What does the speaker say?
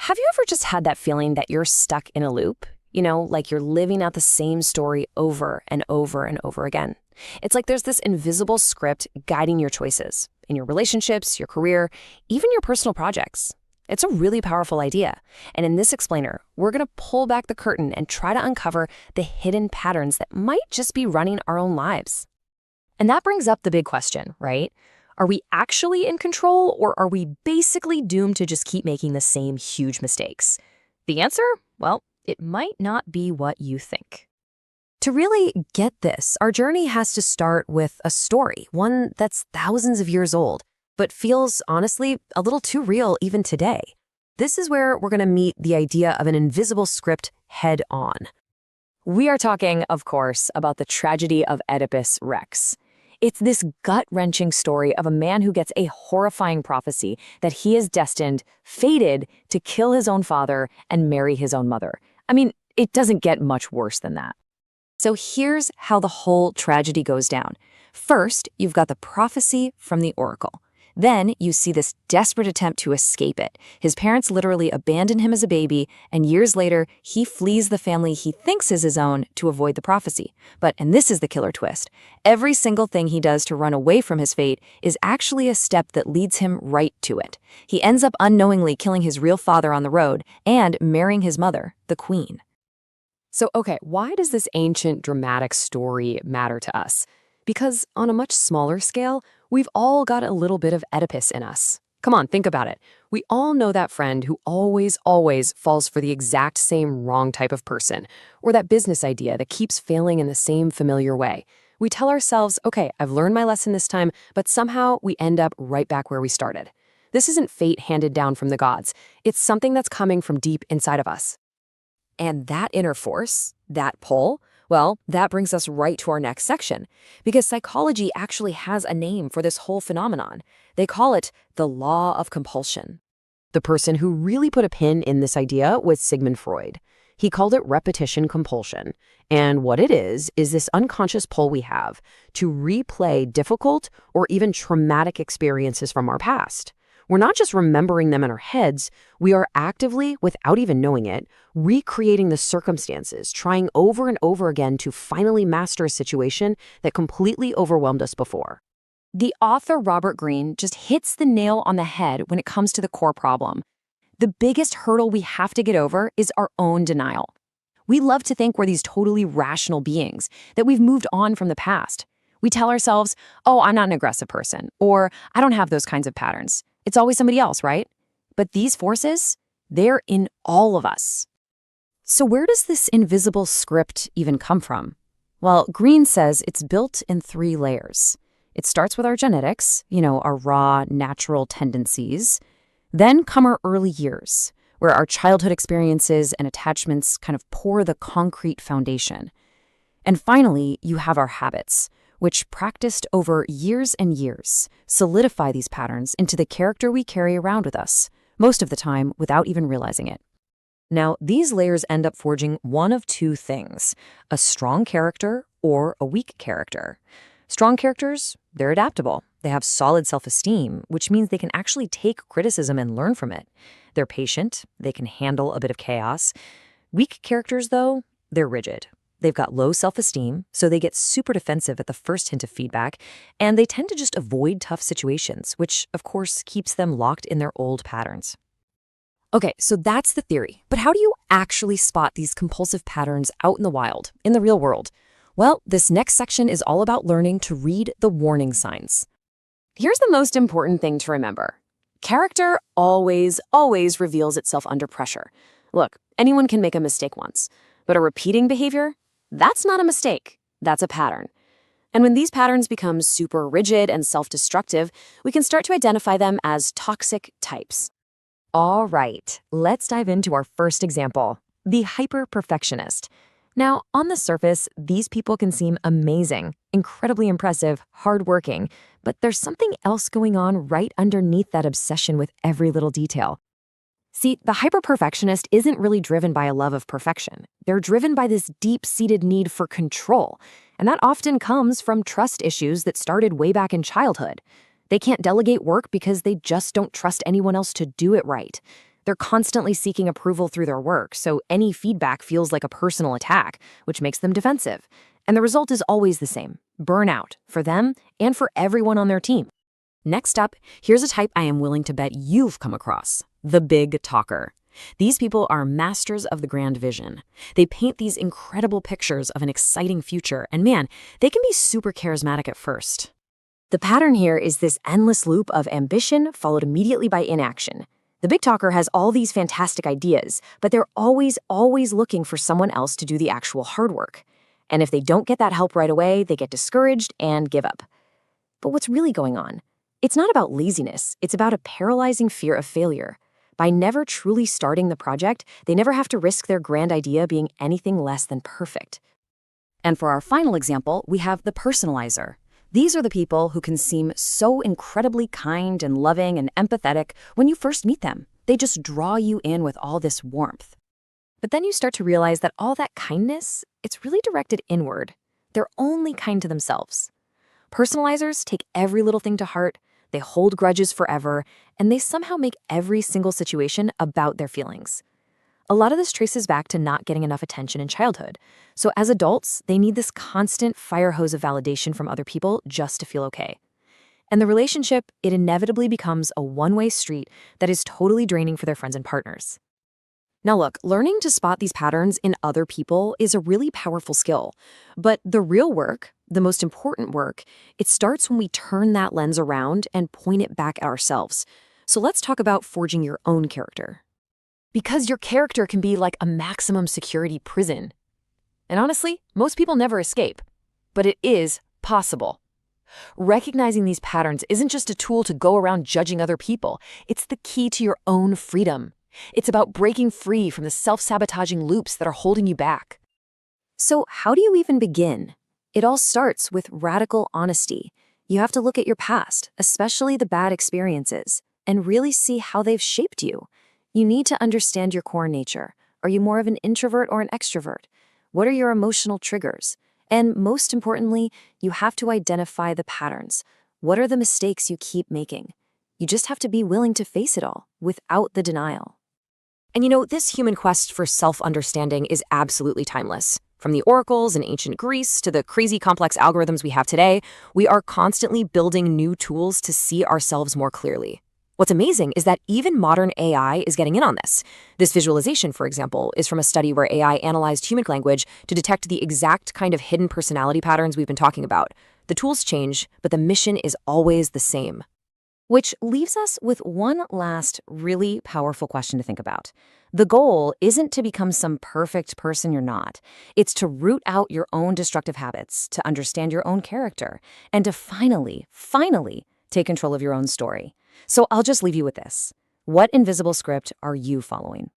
Have you ever just had that feeling that you're stuck in a loop? Like you're living out the same story over and over and over again. It's like there's this invisible script guiding your choices in your relationships, your career, even your personal projects. It's a really powerful idea. And in this explainer, we're going to pull back the curtain and try to uncover the hidden patterns that might just be running our own lives. And that brings up the big question, right? Are we actually in control, or are we basically doomed to just keep making the same huge mistakes? The answer? Well, it might not be what you think. To really get this, our journey has to start with a story, one that's thousands of years old, but feels, honestly, a little too real even today. This is where we're going to meet the idea of an invisible script head on. We are talking, of course, about the tragedy of Oedipus Rex. It's this gut-wrenching story of a man who gets a horrifying prophecy that he is destined, fated, to kill his own father and marry his own mother. I mean, it doesn't get much worse than that. So here's how the whole tragedy goes down. First, you've got the prophecy from the oracle. Then you see this desperate attempt to escape it. His parents literally abandon him as a baby, and years later, he flees the family he thinks is his own to avoid the prophecy. But, and this is the killer twist, every single thing he does to run away from his fate is actually a step that leads him right to it. He ends up unknowingly killing his real father on the road and marrying his mother, the queen. So, okay, why does this ancient dramatic story matter to us? Because on a much smaller scale, we've all got a little bit of Oedipus in us. Come on, think about it. We all know that friend who always falls for the exact same wrong type of person, or that business idea that keeps failing in the same familiar way. We tell ourselves, okay, I've learned my lesson this time, but somehow we end up right back where we started. This isn't fate handed down from the gods. It's something that's coming from deep inside of us. And that inner force, that pull, well, that brings us right to our next section, because psychology actually has a name for this whole phenomenon. They call it the law of compulsion. The person who really put a pin in this idea was Sigmund Freud. He called it repetition compulsion. And what it is this unconscious pull we have to replay difficult or even traumatic experiences from our past. We're not just remembering them in our heads, we are actively, without even knowing it, recreating the circumstances, trying over and over again to finally master a situation that completely overwhelmed us before. The author Robert Greene just hits the nail on the head when it comes to the core problem. The biggest hurdle we have to get over is our own denial. We love to think we're these totally rational beings, that we've moved on from the past. We tell ourselves, oh, I'm not an aggressive person, or I don't have those kinds of patterns. It's always somebody else, right? But these forces, they're in all of us. So where does this invisible script even come from? Well, Greene says it's built in 3 layers. It starts with our genetics, our raw, natural tendencies. Then come our early years, where our childhood experiences and attachments kind of pour the concrete foundation. And finally, you have our habits, which, practiced over years and years, solidify these patterns into the character we carry around with us, most of the time without even realizing it. Now, these layers end up forging one of 2 things, a strong character or a weak character. Strong characters, they're adaptable. They have solid self-esteem, which means they can actually take criticism and learn from it. They're patient. They can handle a bit of chaos. Weak characters, though, they're rigid. They've got low self-esteem, so they get super defensive at the first hint of feedback, and they tend to just avoid tough situations, which, of course, keeps them locked in their old patterns. Okay, so that's the theory. But how do you actually spot these compulsive patterns out in the wild, in the real world? Well, this next section is all about learning to read the warning signs. Here's the most important thing to remember. Character always reveals itself under pressure. Look, anyone can make a mistake once, but a repeating behavior? That's not a mistake. That's a pattern. And when these patterns become super rigid and self-destructive, we can start to identify them as toxic types. All right, let's dive into our first example, the hyper-perfectionist. Now, on the surface, these people can seem amazing, incredibly impressive, hardworking, but there's something else going on right underneath that obsession with every little detail. See, the hyper-perfectionist isn't really driven by a love of perfection. They're driven by this deep-seated need for control, and that often comes from trust issues that started way back in childhood. They can't delegate work because they just don't trust anyone else to do it right. They're constantly seeking approval through their work, so any feedback feels like a personal attack, which makes them defensive. And the result is always the same: burnout for them and for everyone on their team. Next up, here's a type I am willing to bet you've come across: the big talker. These people are masters of the grand vision. They paint these incredible pictures of an exciting future, and man, they can be super charismatic at first. The pattern here is this endless loop of ambition followed immediately by inaction. The big talker has all these fantastic ideas, but they're always looking for someone else to do the actual hard work. And if they don't get that help right away, they get discouraged and give up. But what's really going on? It's not about laziness, it's about a paralyzing fear of failure. By never truly starting the project, they never have to risk their grand idea being anything less than perfect. And for our final example, we have the personalizer. These are the people who can seem so incredibly kind and loving and empathetic when you first meet them. They just draw you in with all this warmth. But then you start to realize that all that kindness, it's really directed inward. They're only kind to themselves. Personalizers take every little thing to heart, they hold grudges forever, and they somehow make every single situation about their feelings. A lot of this traces back to not getting enough attention in childhood. So as adults, they need this constant fire hose of validation from other people just to feel okay. And the relationship, it inevitably becomes a one-way street that is totally draining for their friends and partners. Now look, learning to spot these patterns in other people is a really powerful skill. But the real work, the most important work, it starts when we turn that lens around and point it back at ourselves. So let's talk about forging your own character. Because your character can be like a maximum security prison. And honestly, most people never escape. But it is possible. Recognizing these patterns isn't just a tool to go around judging other people. It's the key to your own freedom. It's about breaking free from the self-sabotaging loops that are holding you back. So how do you even begin? It all starts with radical honesty. You have to look at your past, especially the bad experiences, and really see how they've shaped you. You need to understand your core nature. Are you more of an introvert or an extrovert? What are your emotional triggers? And most importantly, you have to identify the patterns. What are the mistakes you keep making? You just have to be willing to face it all without the denial. And this human quest for self-understanding is absolutely timeless. From the oracles in ancient Greece to the crazy complex algorithms we have today, we are constantly building new tools to see ourselves more clearly. What's amazing is that even modern AI is getting in on this. This visualization, for example, is from a study where AI analyzed human language to detect the exact kind of hidden personality patterns we've been talking about. The tools change, but the mission is always the same. Which leaves us with one last really powerful question to think about. The goal isn't to become some perfect person you're not. It's to root out your own destructive habits, to understand your own character, and to finally take control of your own story. So I'll just leave you with this. What invisible script are you following?